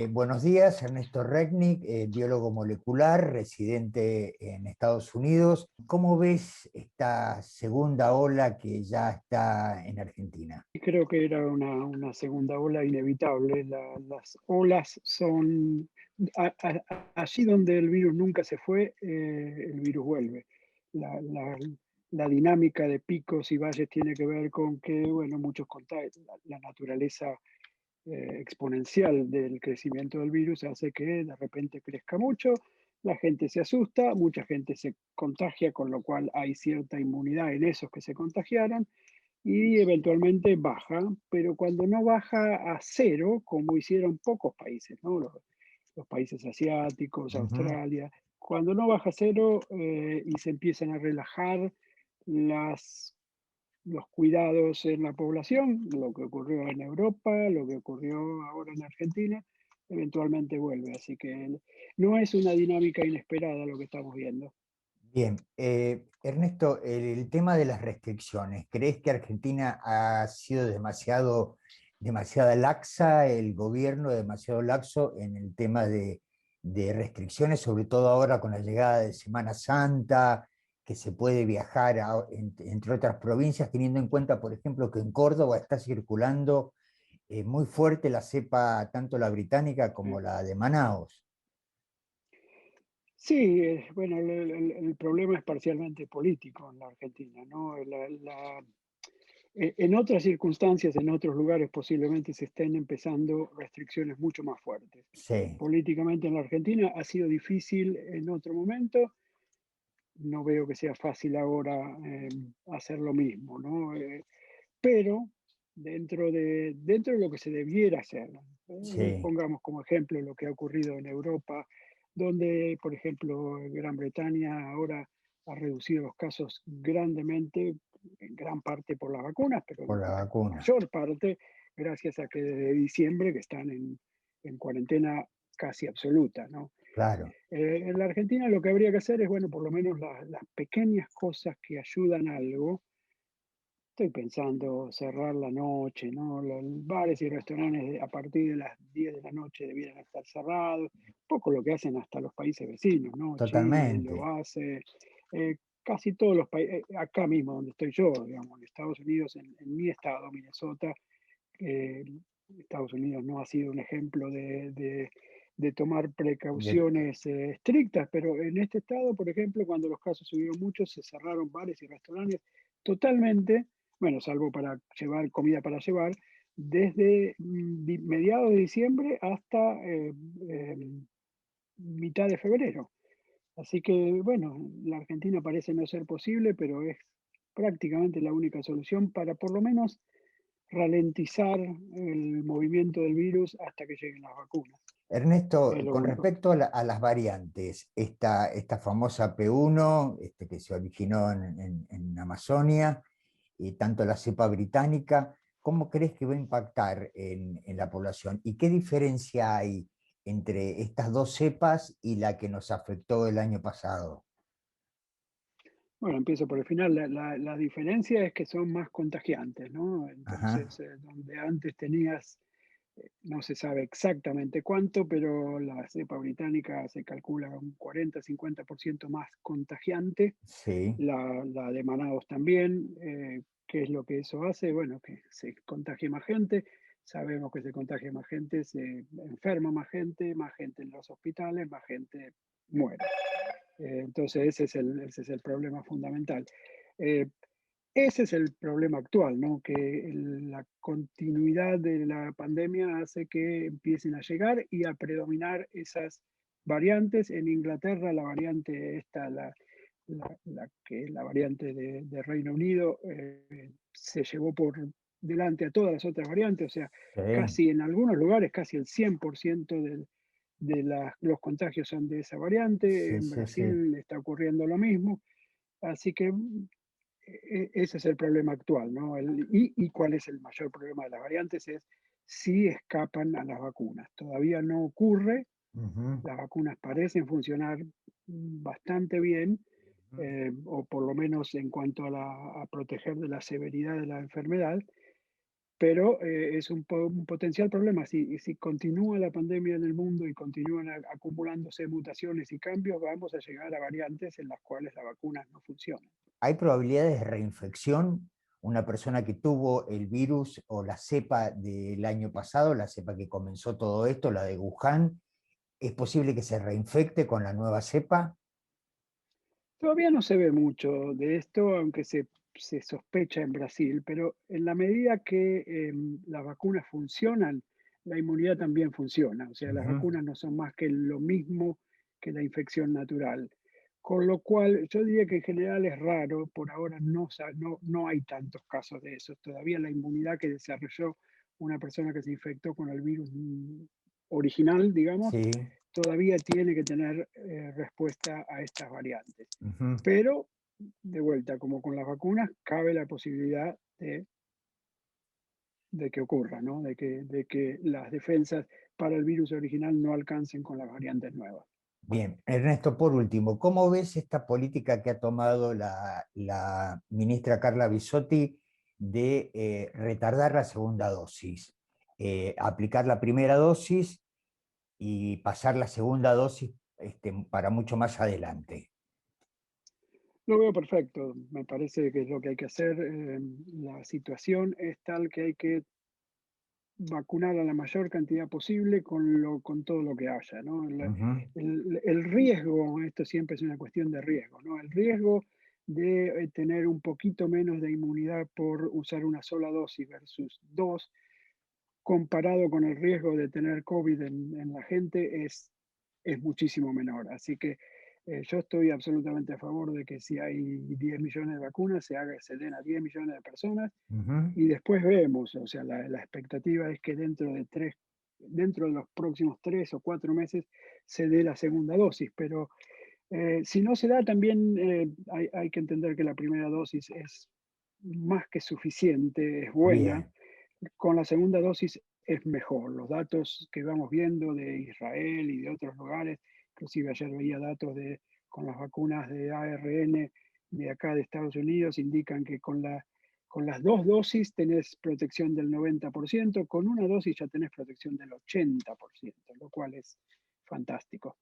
Buenos días, Ernesto Recknick, biólogo molecular, residente en Estados Unidos. ¿Cómo ves esta segunda ola que ya está en Argentina? Creo que era una segunda ola inevitable. Las olas son allí donde el virus nunca se fue, el virus vuelve. La, la- la dinámica de picos y valles tiene que ver con que, bueno, muchos contagios, la naturaleza exponencial del crecimiento del virus hace que de repente crezca mucho, la gente se asusta, mucha gente se contagia, con lo cual hay cierta inmunidad en esos que se contagiaran y eventualmente baja, pero cuando no baja a cero, como hicieron pocos países, ¿no? Los países asiáticos, Ujú. Australia, cuando no baja a cero y se empiezan a relajar las, los cuidados en la población, lo que ocurrió en Europa, lo que ocurrió ahora en Argentina, eventualmente vuelve. Así que no es una dinámica inesperada lo que estamos viendo. Bien, Ernesto, el tema de las restricciones, ¿crees que Argentina ha sido demasiada laxa, el gobierno demasiado laxo en el tema de restricciones, sobre todo ahora con la llegada de Semana Santa, que se puede viajar entre otras provincias, teniendo en cuenta, por ejemplo, que en Córdoba está circulando muy fuerte la cepa, tanto la británica como Eh, la de Manaos? Sí, bueno, el problema es parcialmente político en la Argentina, ¿no? En otras circunstancias, en otros lugares, posiblemente se estén empezando restricciones mucho más fuertes. Sí, Políticamente en la Argentina ha sido difícil en otro momento, no veo que sea fácil ahora hacer lo mismo, ¿no? Pero dentro de lo que se debiera hacer, sí, pongamos como ejemplo lo que ha ocurrido en Europa, donde, por ejemplo, Gran Bretaña ahora ha reducido los casos grandemente, en gran parte por las vacunas, pero por la en vacuna, mayor parte gracias a que desde diciembre que están en cuarentena casi absoluta, ¿no? claro. En la Argentina lo que habría que hacer es, bueno, por lo menos las pequeñas cosas que ayudan algo. Estoy pensando cerrar la noche, ¿no? Los bares y restaurantes a partir de las 10 de la noche debieran estar cerrados, poco lo que hacen hasta los países vecinos, ¿no? Chile lo Totalmente. hace, casi todos los países, acá mismo donde estoy yo, digamos, en Estados Unidos, en mi estado, Minnesota, eh, Estados Unidos no ha sido un ejemplo de tomar De- precauciones estrictas, pero en este estado, por ejemplo, cuando los casos subieron mucho, se cerraron bares y restaurantes totalmente, bueno, salvo para llevar comida para llevar, desde mediados de diciembre hasta mitad de febrero. Así que, bueno, la Argentina parece no ser posible, pero es prácticamente la única solución para por lo menos ralentizar el movimiento del virus hasta que lleguen las vacunas. Es Ernesto, lo con único. respecto a las variantes, esta famosa P1, que se originó en Amazonia, y tanto la cepa británica, ¿cómo crees que va a impactar en la población? ¿Y qué diferencia hay entre estas dos cepas y la que nos afectó el año pasado? Bueno, empiezo por el final. La diferencia es que son más contagiantes, ¿no? Ajá, Entonces, donde antes tenías, no se sabe exactamente cuánto, pero la cepa británica se calcula un 40-50% más contagiante. sí, La de Manaus también. ¿Qué es lo que eso hace? Bueno, que se contagie más gente. Sabemos que se contagia más gente, se enferma más gente en los hospitales, más gente muere. Entonces ese es el problema fundamental. Eh, Ese es el problema actual, ¿no? Que la continuidad de la pandemia hace que empiecen a llegar y a predominar esas variantes. En Inglaterra, la variante esta, que es la variante de Reino Unido, se llevó por delante a todas las otras variantes, o sea, sí, casi en algunos lugares, casi el 100% los contagios son de esa variante. sí, En sí, sí. Brasil está ocurriendo lo mismo. Así que ese es el problema actual, ¿no? Y cuál es el mayor problema de las variantes es si escapan a las vacunas. Todavía no ocurre, Ujú, las vacunas parecen funcionar bastante bien, ujú. o por lo menos en cuanto a proteger de la severidad de la enfermedad, pero es un potencial problema. Si continúa la pandemia en el mundo y continúan acumulándose mutaciones y cambios, vamos a llegar a variantes en las cuales las vacunas no funcionan. ¿Hay probabilidades de reinfección? Una persona que tuvo el virus o la cepa del año pasado, la cepa que comenzó todo esto, la de Wuhan, ¿es posible que se reinfecte con la nueva cepa? Todavía no se ve mucho de esto, aunque se sospecha en Brasil, pero en la medida que las vacunas funcionan, la inmunidad también funciona. O sea, las Ujú. vacunas no son más que lo mismo que la infección natural. Con lo cual, yo diría que en general es raro, por ahora no hay tantos casos de eso. Todavía la inmunidad que desarrolló una persona que se infectó con el virus original, digamos, Sí. todavía tiene que tener respuesta a estas variantes. Ujú. Pero, de vuelta, como con las vacunas, cabe la posibilidad de que ocurra, ¿no? De que las defensas para el virus original no alcancen con las variantes nuevas. Bien, Ernesto, por último, ¿cómo ves esta política que ha tomado la ministra Carla Bisotti de retardar la segunda dosis? Aplicar la primera dosis y pasar la segunda dosis para mucho más adelante. Lo veo perfecto, me parece que es lo que hay que hacer. La situación es tal que hay que vacunar a la mayor cantidad posible con todo lo que haya, ¿no? Ujú. El riesgo, esto siempre es una cuestión de riesgo, ¿no? El riesgo de tener un poquito menos de inmunidad por usar una sola dosis versus dos, comparado con el riesgo de tener COVID en la gente, es muchísimo menor. Así que yo estoy absolutamente a favor de que si hay 10 millones de vacunas, se den a 10 millones de personas Ujú. y después vemos. O sea, la expectativa es que dentro de los próximos 3 o 4 meses se dé la segunda dosis, pero si no se da, también hay que entender que la primera dosis es más que suficiente, es buena. Bien, Con la segunda dosis es mejor. Los datos que vamos viendo de Israel y de otros lugares, inclusive ayer veía datos con las vacunas de ARN de acá de Estados Unidos, indican que con las dos dosis tenés protección del 90%, con una dosis ya tenés protección del 80%, lo cual es fantástico.